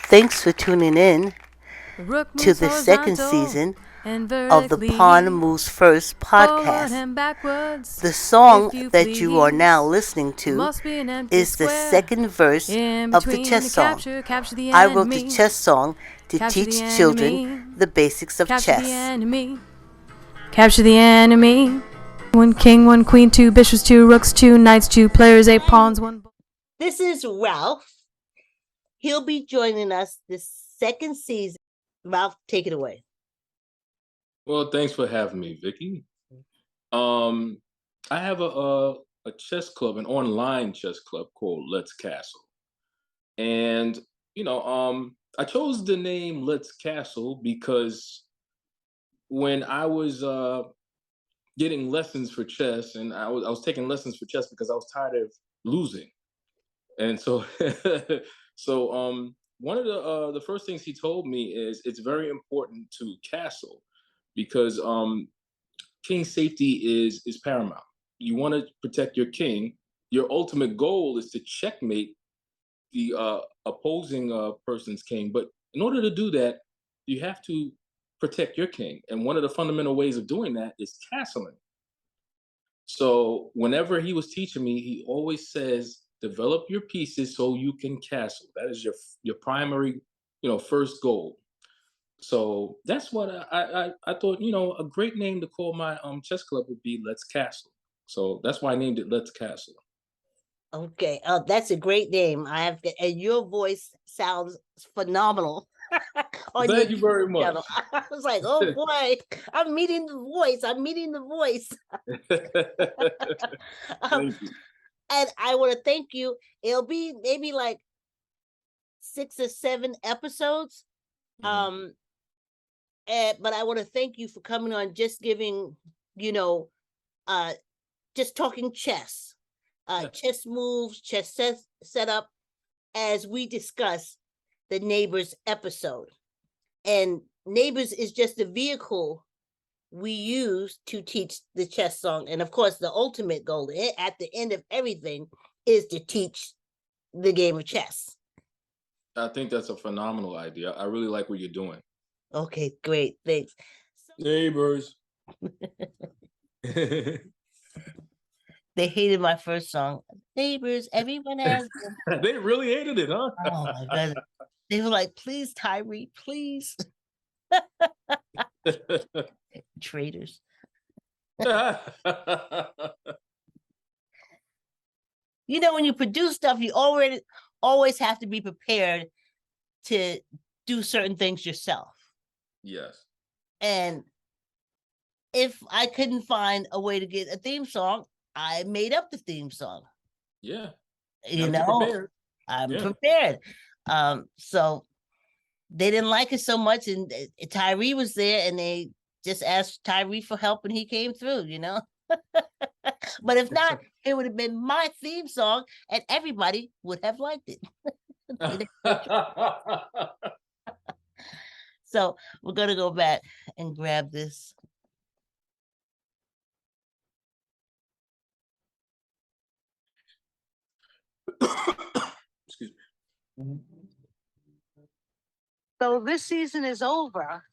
Thanks for tuning in Rook to moves the second horizontal season and of the Pawn vertically, Moves First forward podcast. and backwards. The song If you that you are now please, listening to must be an empty is the square second verse in of the between chess the song. capture the I wrote the enemy, chess song to capture the teach children enemy, the basics of capture the chess. enemy, capture the enemy. One king, one queen, two bishops, two rooks, two knights, two players, eight pawns, one. This is Ralph. He'll be joining us this second season. Ralph, take it away. Well, thanks for having me, Vicky. Um, I have a chess club, an online chess club called Let's Castle, and I chose the name Let's Castle because when I was getting lessons for chess, and I was taking lessons for chess because I was tired of losing, and so one of the first things he told me is it's very important to castle because king safety is paramount. You want to protect your king. Your ultimate goal is to checkmate the opposing person's king. But in order to do that, you have to protect your king. And one of the fundamental ways of doing that is castling. So whenever he was teaching me, he always says, develop your pieces so you can castle. That is your primary, first goal. So that's what I thought. A great name to call my chess club would be Let's Castle. So that's why I named it Let's Castle. Okay, that's a great name. And your voice sounds phenomenal. On your Thank you very much. channel. I was like, oh boy, I'm meeting the voice. I'm meeting the voice. Thank you. And I want to thank you. It'll be maybe like 6 or 7 episodes. Mhm. But I want to thank you for coming on, just giving, you know, uh, just talking chess, chess moves, chess setup, as we discuss the Neighbors episode. And Neighbors is just a vehicle we use to teach the chess song. And of course, the ultimate goal at the end of everything is to teach the game of chess. I think that's a phenomenal idea. I really like what you're doing. Okay, great. Thanks. Neighbors. They hated my first song. Neighbors, everyone has them. They really hated it, huh? Oh my God. They were like, please, Tyree, please. Traitors. When you produce stuff, you always have to be prepared to do certain things yourself. Yes. And if I couldn't find a way to get a theme song, I made up the theme song. Yeah. I'm Yeah. prepared. So they didn't like it so much, and Tyree was there, and they just asked Tyree for help, and he came through. But if not, it would have been my theme song, and everybody would have liked it. So we're gonna go back and grab this. Excuse me. So this season is over.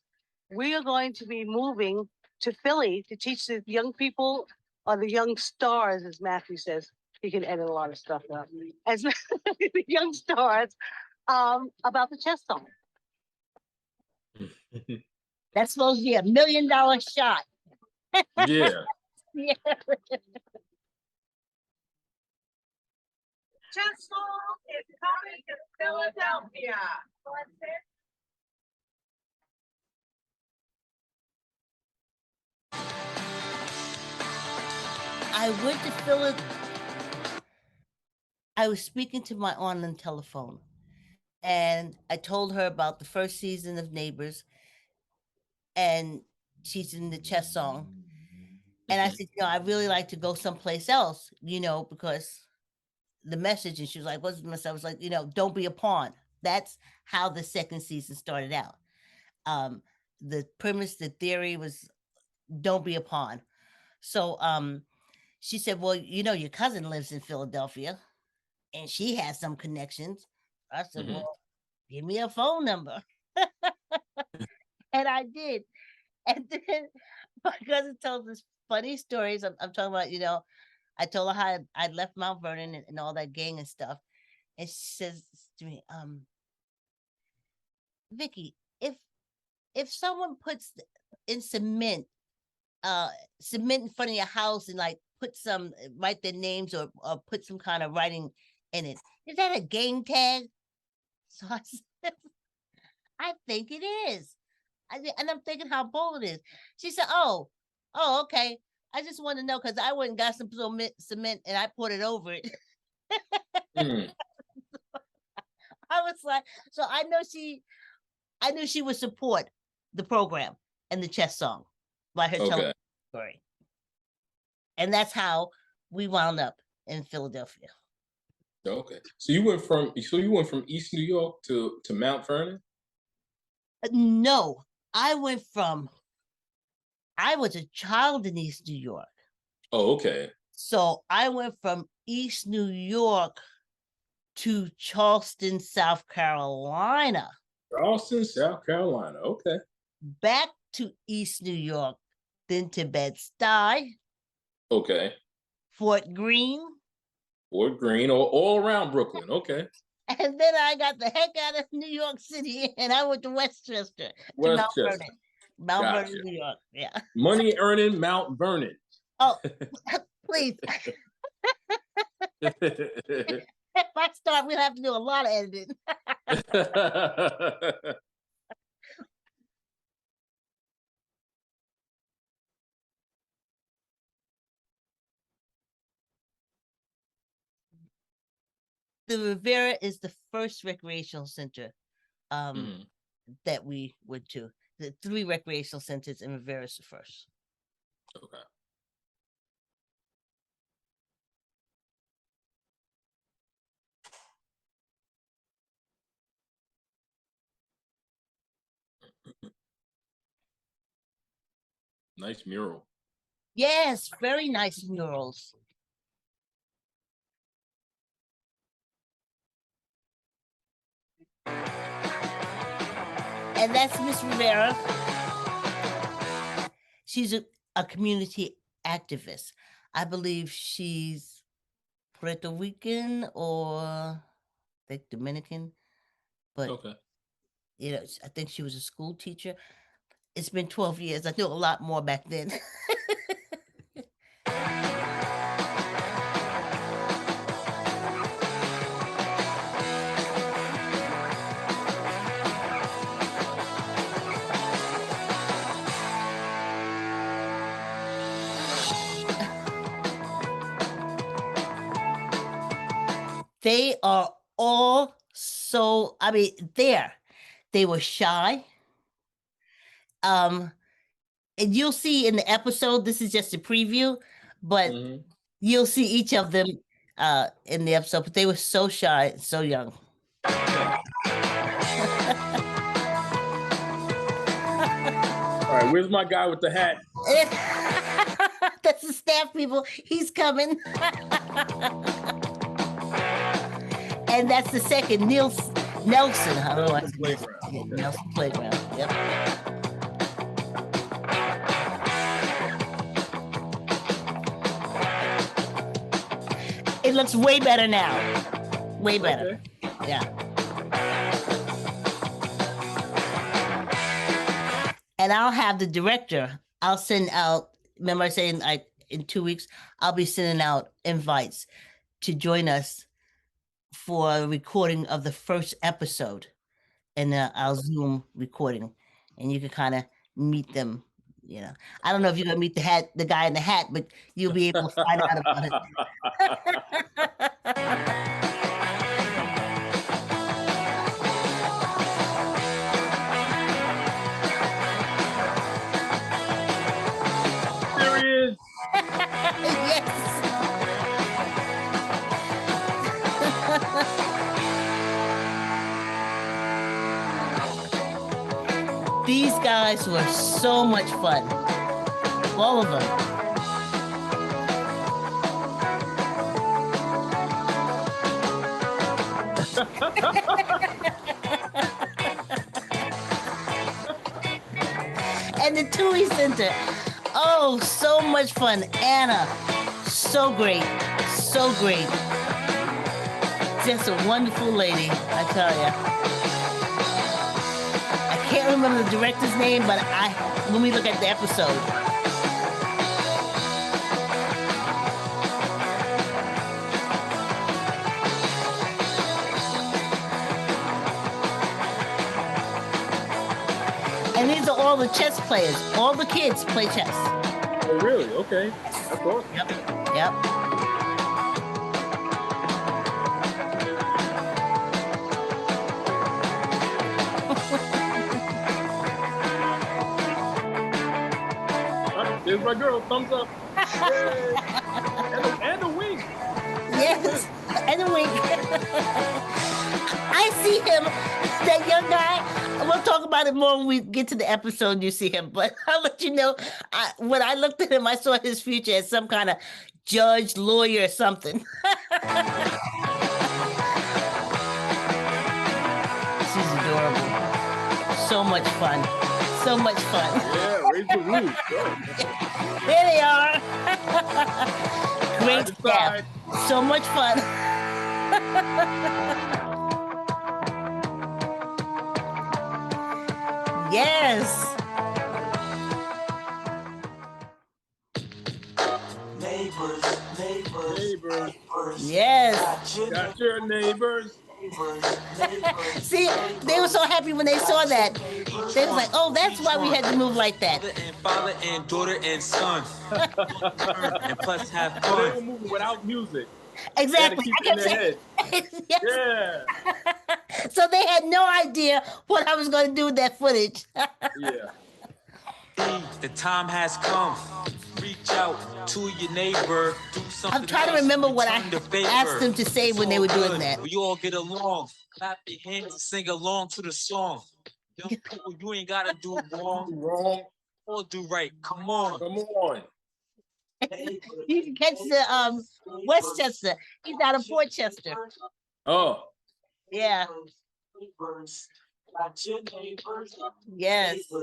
We are going to be moving to Philly to teach the young people, or the young stars, as Matthew says. He can edit a lot of stuff out. As the young stars, about the chess song. That's supposed to be $1 million shot. Yeah. Yeah. Chess song is coming to Philadelphia. I went to Philadelphia. I was speaking to my aunt on the telephone, and I told her about the first season of Neighbors, and she's in the chess song. And I said, I really like to go someplace else, because the message. And she was like, what's the message? I was like, don't be a pawn. That's how the second season started out. The premise, the theory was don't be a pawn. So she said, well, your cousin lives in Philadelphia and she has some connections. I said, well, give me a phone number. And I did. And then my cousin tells us funny stories. I'm talking about, I told her how I left Mount Vernon and all that gang and stuff. And she says to me, Vicky, if someone puts in cement in front of your house and like write their names or put some kind of writing in it, is that a gang tag? So I said, I think it is. And I'm thinking how bold it is. She said, oh, okay. I just want to know because I went and got some cement and I put it over it. Mm. I was like, so I knew she would support the program and the chess song by her telling Okay. the story. And that's how we wound up in Philadelphia. Okay. So you went from East New York to Mount Vernon? No, I was a child in East New York. Oh, okay. So I went from East New York to Charleston, South Carolina. Charleston, South Carolina. Okay. Back to East New York, then to Bed-Stuy. Okay. Fort Greene. Fort Greene, all around Brooklyn. Okay. And then I got the heck out of New York City and I went to Westchester. To Mount Vernon. Mount Vernon, New York. Yeah. Money earning Mount Vernon. Oh, please. If I start, we'll have to do a lot of editing. The Riviera is the first recreational center that we went to. The 3 recreational centers in Riviera is the first. Okay. Nice mural. Yes, very nice murals. And that's Miss Rivera. She's a community activist. I believe she's Puerto Rican or like Dominican, but Okay. I think she was a school teacher. It's been 12 years. I knew a lot more back then. They are all so, they were shy. And you'll see in the episode, this is just a preview, but you'll see each of them in the episode, but they were so shy, so young. All right, where's my guy with the hat? That's the staff people. He's coming. And that's the second, Nelson. I don't know. Playground. Yeah, Nelson Playground. Yep. It looks way better now. Way better. Okay. Yeah. And I'll have the director. I'll send out. Remember, I saying in 2 weeks, I'll be sending out invites to join us for a recording of the first episode in our Zoom recording, and you can kind of meet them. I don't know if you're gonna meet the guy in the hat, but you'll be able to find out about it. Serious? Yes. These guys were so much fun. All of them. Dewey Center. Oh, so much fun. Anna, so great. So great. Just a wonderful lady, I tell you. I can't remember the director's name, but when we look at the episode. And these are all the chess players. All the kids play chess. Oh, really? Okay. That's awesome. Yep. Yep. There's my girl. Thumbs up. And a wink. Yes, and a wink. I see him, that young guy. We'll talk about it more when we get to the episode and you see him. But I'll let you know, when I looked at him, I saw his future as some kind of judge, lawyer, or something. She's adorable. So much fun. So much fun. Yeah, raise the roof. There they are. Great staff. So much fun. Yes. Neighbors. Yes. Got your neighbors. See, they were so happy when they saw that. They was like, "Oh, that's why we had to move like that." Father and daughter and son. And plus have So fun. they were moving without music. Exactly. Keep it in their head. Yes. Yeah. So they had no idea what I was going to do with that footage. Yeah. The time has come. Reach out to your neighbor. Do something. I'm trying to remember what I asked them to say when they were doing that. We all get along. Clap your hands and sing along to the song. Young people, you ain't gotta do wrong. Or do right. Come on. Come on. You can catch the Westchester. He's out of Portchester. Oh. Yeah. Yes. So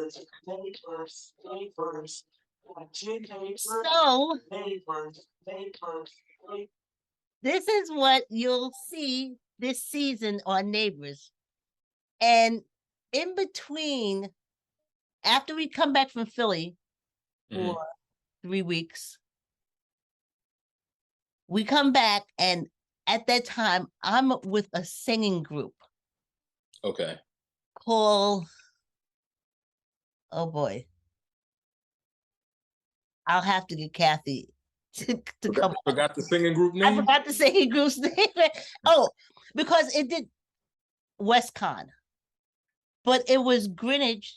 this is what you'll see this season on Neighbors. And in between, after we come back from Philly for 3 weeks, we come back, and at that time, I'm with a singing group. Okay. Called, oh boy, I'll have to get Kathy to come. Forgot the singing group name? I forgot the singing group's name. Oh, because it did WestCon, but it was Greenwich.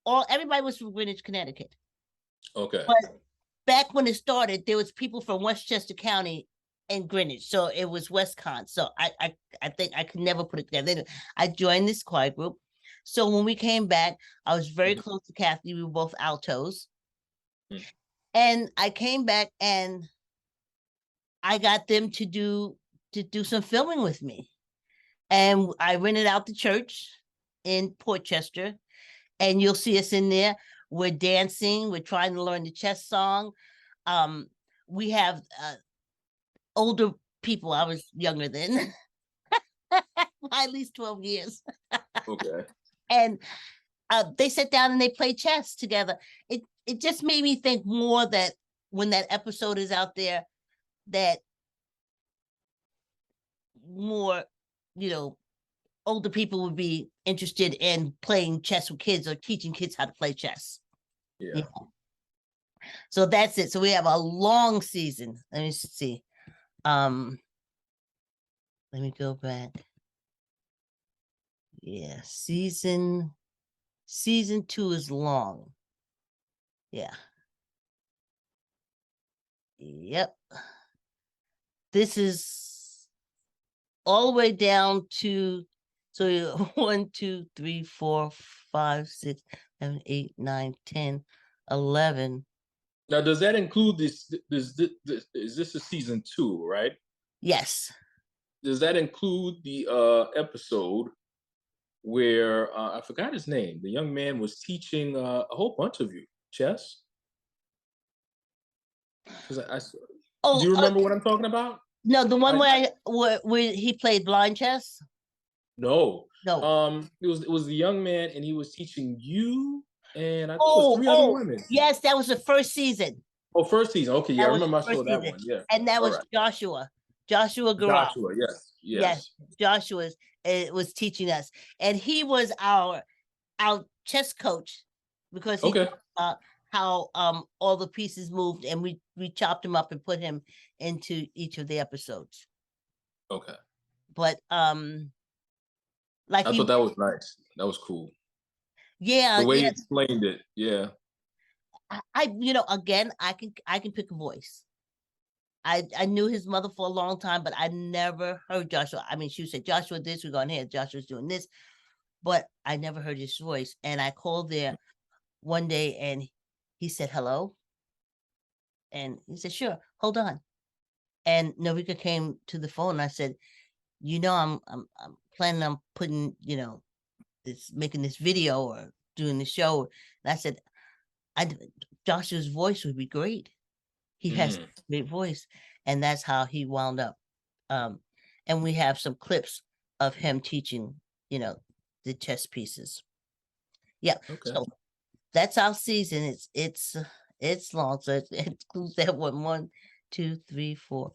Everybody was from Greenwich, Connecticut. Okay. But back when it started, there was people from Westchester County and Greenwich, so it was WestCon. So I think I could never put it together. I joined this choir group. So when we came back, I was very close to Kathy. We were both altos. And I came back and I got them to do some filming with me. And I rented out the church in Portchester. And you'll see us in there. We're dancing. We're trying to learn the chess song. We have older people. I was younger then. At least 12 years. Okay. And they sat down and they played chess together. It just made me think more that when that episode is out there, that more, older people would be interested in playing chess with kids or teaching kids how to play chess. Yeah. So that's it. So we have a long season. Let me see. Let me go back. Yeah, season 2 is long. Yeah. Yep. This is all the way down to, so 1, 2, 3, 4, 5, 6, 7, 8, 9, 10, 11. Now, does that include this? Is this a season 2, right? Yes. Does that include the episode where I forgot his name? The young man was teaching a whole bunch of you. chess? Because Oh, do you remember what I'm talking about? no, the one I- where he played blind chess. No. No. It was the young man, and he was teaching you, and I think it was three other Oh, women. yes, that was the first season. Oh, first season. Okay, yeah, That I was remember I the first saw that season. one. Yeah. And that All was right. Joshua Garage. Joshua, yes. Yes, Joshua was teaching us, and he was our chess coach because he Okay. talked about how all the pieces moved, and we chopped him up and put him into each of the episodes. Okay. But like I thought that was nice. That was cool. yeah, The way he yeah. explained it. Yeah. Again, I can pick a voice. I knew his mother for a long time, but I never heard Joshua. I mean, she would say, Joshua this, we're going here, Joshua's doing this, but I never heard his voice. And I called there one day and he said, hello. And he said, sure, hold on. And Novika came to the phone and I said, I'm planning on putting, making this video or doing the show. And I said, Joshua's voice would be great. He has a great voice. And that's how he wound up. And we have some clips of him teaching, the chess pieces. Yeah. Okay. So that's our season. It's long. So it includes that 1, 2, 3, 4,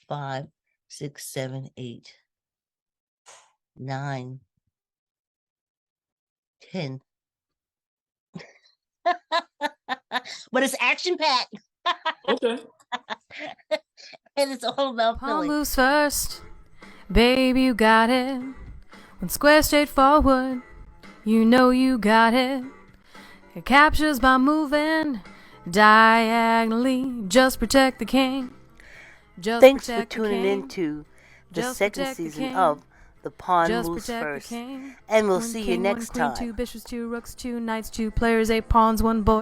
5, 6, 7, 8, 9, 10. But it's action packed. Okay. And it's all about Pawn Philly. moves first, baby, you got it. One square straight forward, you know you got it. It captures by moving diagonally. Just protect the king. Just Thanks for protect the tuning king. into the Just second protect the season king. of The Pawn Just Moves protect First. the king. And we'll One see you king, next one queen, time. 2 bishops, 2 rooks, 2 knights, 2 players, 8 pawns, 1 boy.